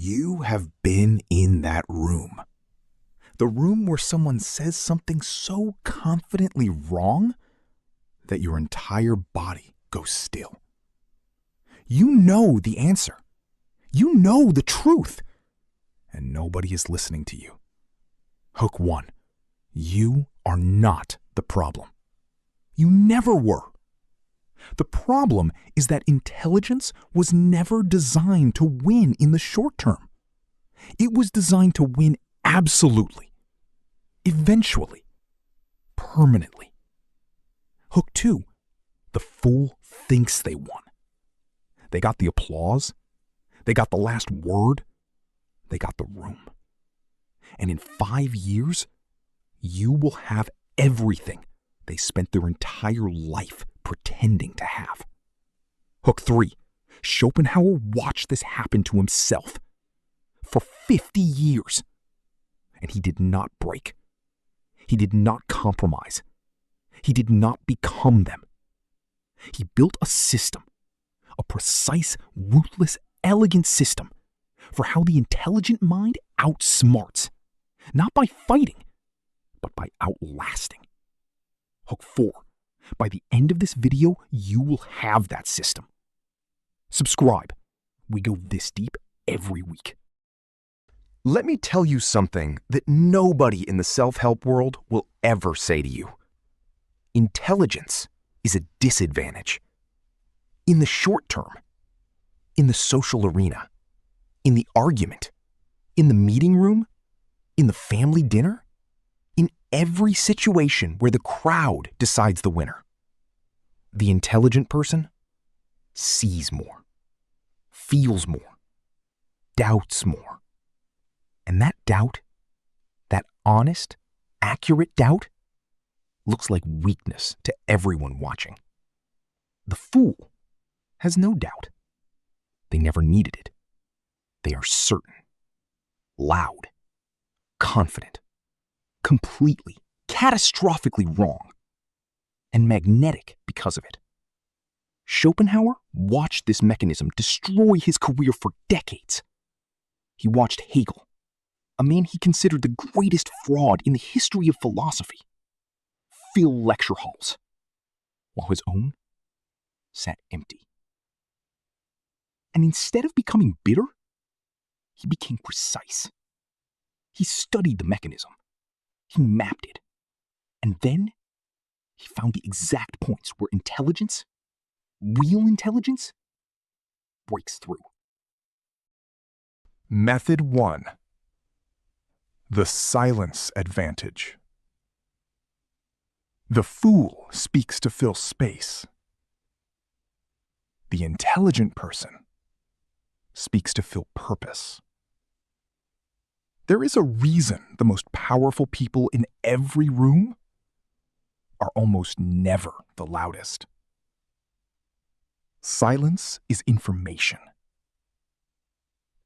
You have been in that room. The room where someone says something so confidently wrong that your entire body goes still. You know the answer. You know the truth. And nobody is listening to you. Hook 1. You are not the problem. You never were. The problem is that intelligence was never designed to win in the short term. It was designed to win absolutely, eventually, permanently. Hook 2. The fool thinks they won. They got the applause. They got the last word. They got the room. And in 5 years, you will have everything they spent their entire life pretending to have. Hook 3. Schopenhauer watched this happen to himself for 50 years. And he did not break. He did not compromise. He did not become them. He built a system, a precise, ruthless, elegant system for how the intelligent mind outsmarts, not by fighting, but by outlasting. Hook 4. By the end of this video, you will have that system. Subscribe. We go this deep every week. Let me tell you something that nobody in the self-help world will ever say to you. Intelligence is a disadvantage. In the short term, in the social arena, in the argument, in the meeting room, in the family dinner, in every situation where the crowd decides the winner. The intelligent person sees more, feels more, doubts more. And that doubt, that honest, accurate doubt, looks like weakness to everyone watching. The fool has no doubt. They never needed it. They are certain, loud, confident, completely, catastrophically wrong, and magnetic because of it. Schopenhauer watched this mechanism destroy his career for decades. He watched Hegel, a man he considered the greatest fraud in the history of philosophy, fill lecture halls, while his own sat empty. And instead of becoming bitter, he became precise. He studied the mechanism. He mapped it. And then he found the exact points where intelligence, real intelligence, breaks through. Method 1. The silence advantage. The fool speaks to fill space. The intelligent person speaks to fill purpose. There is a reason the most powerful people in every room are almost never the loudest. Silence is information.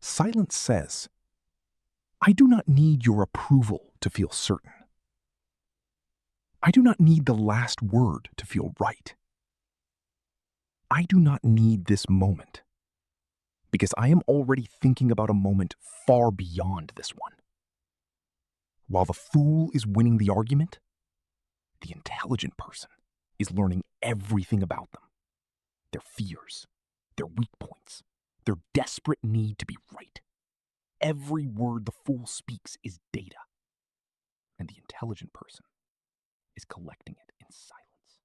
Silence says, I do not need your approval to feel certain. I do not need the last word to feel right. I do not need this moment, because I am already thinking about a moment far beyond this one. While the fool is winning the argument, the intelligent person is learning everything about them, their fears, their weak points, their desperate need to be right. Every word the fool speaks is data, and the intelligent person is collecting it in silence.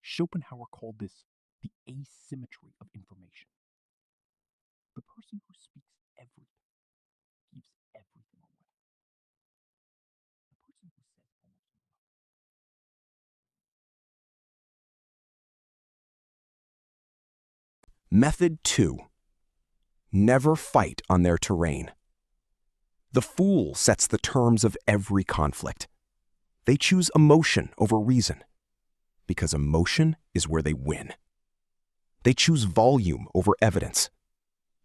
Schopenhauer called this the asymmetry of information. The person who speaks everything gives everything away. The person who said almost nothing. Method 2. Never fight on their terrain. The fool sets the terms of every conflict. They choose emotion over reason, because emotion is where they win. They choose volume over evidence,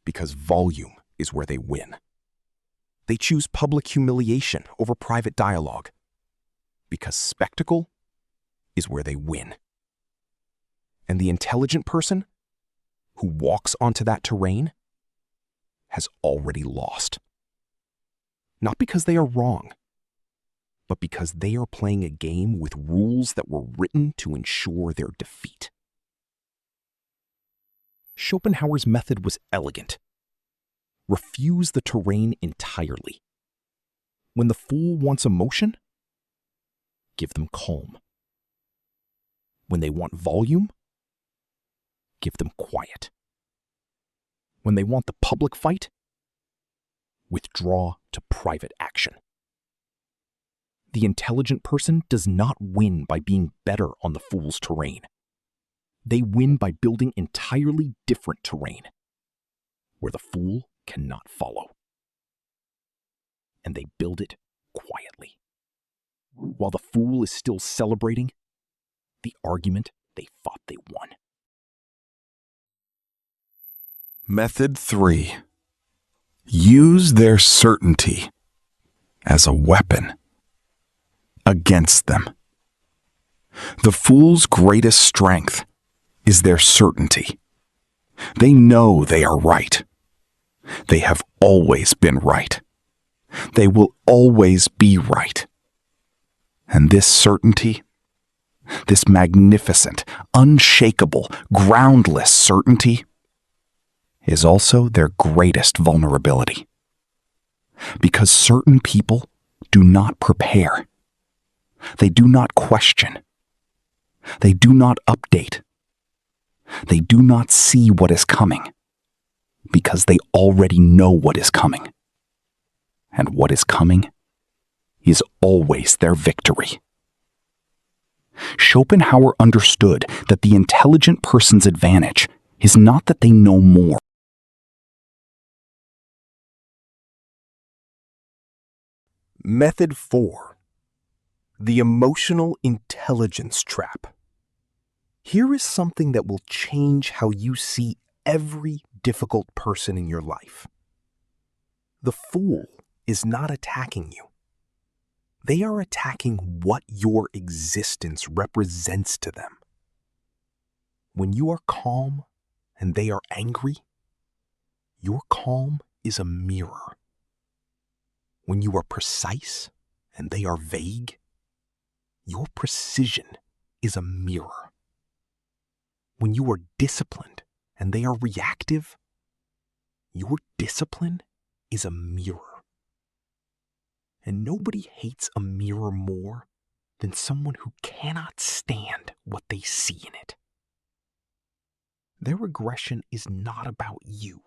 because volume is where they win. They choose public humiliation over private dialogue, because spectacle is where they win. And the intelligent person who walks onto that terrain has already lost. Not because they are wrong, but because they are playing a game with rules that were written to ensure their defeat. Schopenhauer's method was elegant. Refuse the terrain entirely. When the fool wants emotion, give them calm. When they want volume, give them quiet. When they want the public fight, withdraw to private action. The intelligent person does not win by being better on the fool's terrain. They win by building entirely different terrain, where the fool cannot follow. And they build it quietly. While the fool is still celebrating the argument they thought they won. Method 3. Use their certainty as a weapon against them. The fool's greatest strength is their certainty. They know they are right. They have always been right. They will always be right. And this certainty, this magnificent, unshakable, groundless certainty, is also their greatest vulnerability. Because certain people do not prepare. They do not question. They do not update. They do not see what is coming, because they already know what is coming. And what is coming is always their victory. Schopenhauer understood that the intelligent person's advantage is not that they know more. Method 4. The emotional intelligence trap. Here is something that will change how you see every difficult person in your life. The fool is not attacking you. They are attacking what your existence represents to them. When you are calm and they are angry, your calm is a mirror. When you are precise and they are vague, your precision is a mirror. When you are disciplined and they are reactive, your discipline is a mirror. And nobody hates a mirror more than someone who cannot stand what they see in it. Their aggression is not about you.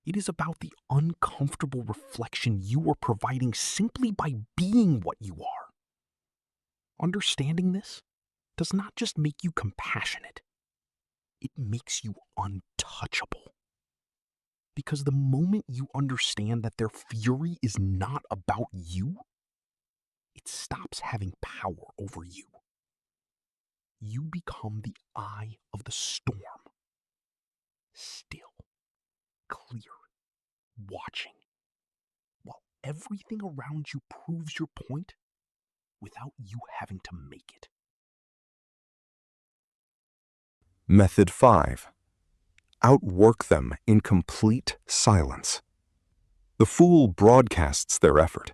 It is about the uncomfortable reflection you are providing simply by being what you are. Understanding this does not just make you compassionate, it makes you untouchable. Because the moment you understand that their fury is not about you, it stops having power over you. You become the eye of the storm. Still, clear, watching, while everything around you proves your point without you having to make it. Method 5. Outwork them in complete silence. The fool broadcasts their effort.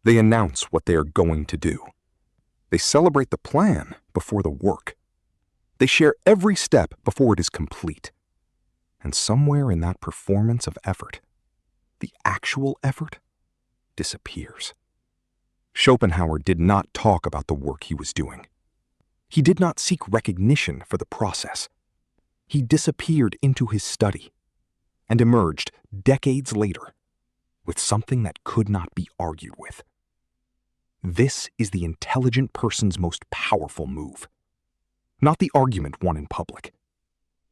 They announce what they are going to do. They celebrate the plan before the work. They share every step before it is complete. And somewhere in that performance of effort, the actual effort disappears. Schopenhauer did not talk about the work he was doing. He did not seek recognition for the process. He disappeared into his study and emerged decades later with something that could not be argued with. This is the intelligent person's most powerful move. Not the argument won in public.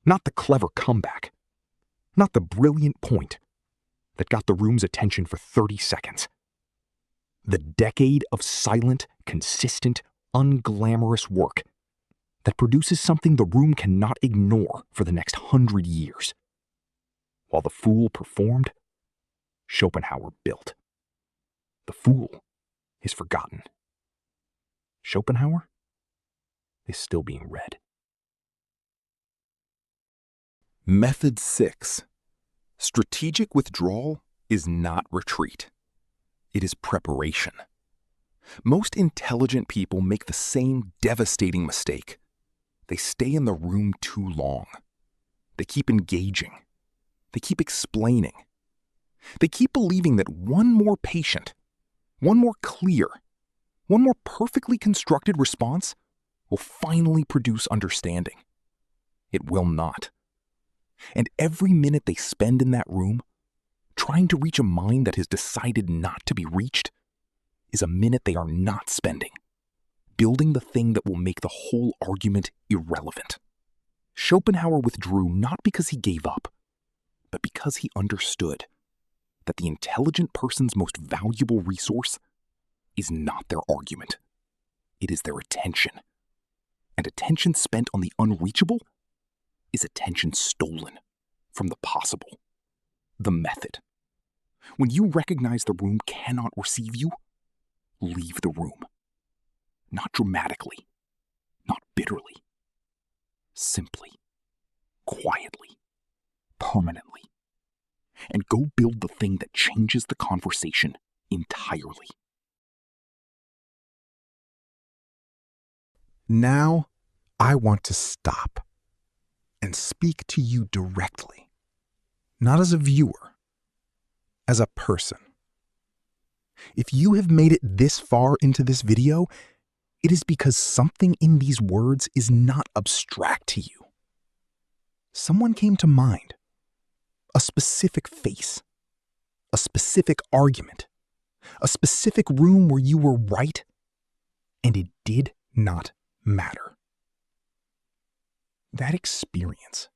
Not the clever comeback. Not the brilliant point that got the room's attention for 30 seconds. The decade of silent, consistent, unglamorous work that produces something the room cannot ignore for the next 100 years. While the fool performed, Schopenhauer built. The fool is forgotten. Schopenhauer is still being read. Method 6. Strategic withdrawal is not retreat. It is preparation. Most intelligent people make the same devastating mistake. They stay in the room too long. They keep engaging. They keep explaining. They keep believing that one more patient, one more clear, one more perfectly constructed response will finally produce understanding. It will not. And every minute they spend in that room, trying to reach a mind that has decided not to be reached, is a minute they are not spending, building the thing that will make the whole argument irrelevant. Schopenhauer withdrew not because he gave up, but because he understood that the intelligent person's most valuable resource is not their argument. It is their attention. And attention spent on the unreachable is attention stolen from the possible, the method. When you recognize the room cannot receive you, leave the room. Not dramatically, not bitterly. Simply, quietly, permanently. And go build the thing that changes the conversation entirely. Now, I want to stop and speak to you directly, not as a viewer, as a person. If you have made it this far into this video, it is because something in these words is not abstract to you. Someone came to mind, a specific face, a specific argument, a specific room where you were right, and it did not matter. That experience,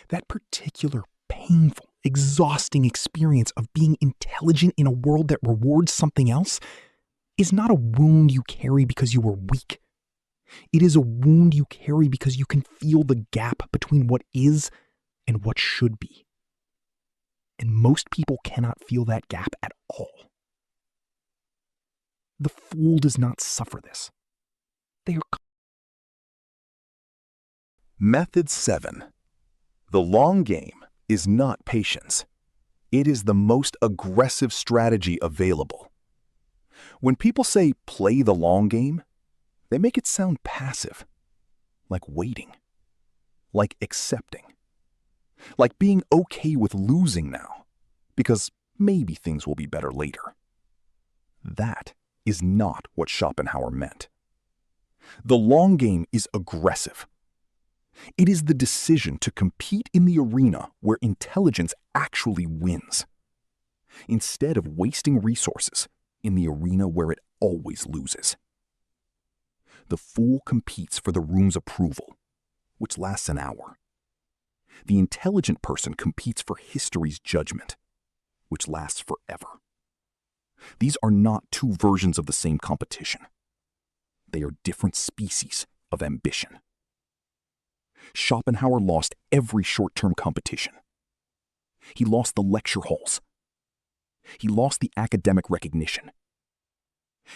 that particular painful, exhausting experience of being intelligent in a world that rewards something else, is not a wound you carry because you were weak. It is a wound you carry because you can feel the gap between what is and what should be. And most people cannot feel that gap at all. The fool does not suffer this. They are. Method 7. The long game is not patience. It is the most aggressive strategy available. When people say play the long game, they make it sound passive, like waiting, like accepting, like being okay with losing now, because maybe things will be better later. That is not what Schopenhauer meant. The long game is aggressive. It is the decision to compete in the arena where intelligence actually wins, instead of wasting resources in the arena where it always loses. The fool competes for the room's approval, which lasts an hour. The intelligent person competes for history's judgment, which lasts forever. These are not two versions of the same competition. They are different species of ambition. Schopenhauer lost every short-term competition. He lost the lecture halls. He lost the academic recognition.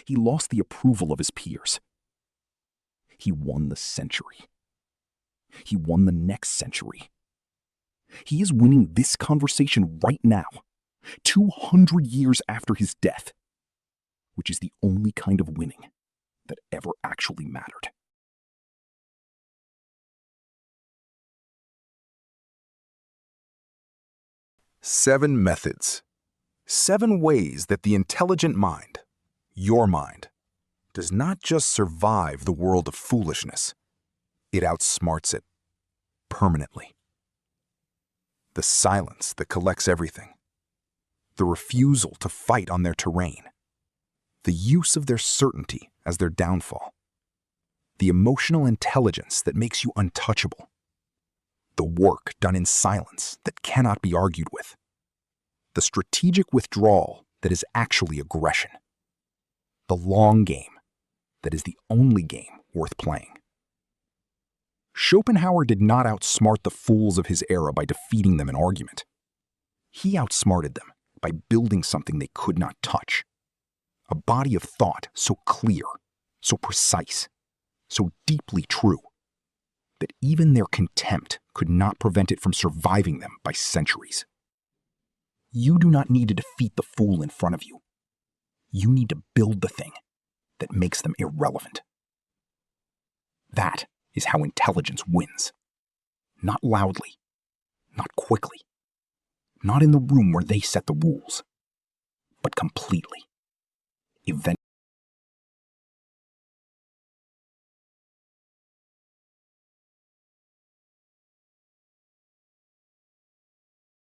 He lost the approval of his peers. He won the century. He won the next century. He is winning this conversation right now, 200 years after his death, which is the only kind of winning that ever actually mattered. Seven methods. 7 ways that the intelligent mind, your mind, does not just survive the world of foolishness, it outsmarts it permanently. The silence that collects everything, the refusal to fight on their terrain, the use of their certainty as their downfall, the emotional intelligence that makes you untouchable, the work done in silence that cannot be argued with, the strategic withdrawal that is actually aggression, the long game that is the only game worth playing. Schopenhauer did not outsmart the fools of his era by defeating them in argument. He outsmarted them by building something they could not touch, a body of thought so clear, so precise, so deeply true, that even their contempt could not prevent it from surviving them by centuries. You do not need to defeat the fool in front of you. You need to build the thing that makes them irrelevant. That is how intelligence wins. Not loudly, not quickly, not in the room where they set the rules, but completely. Eventually.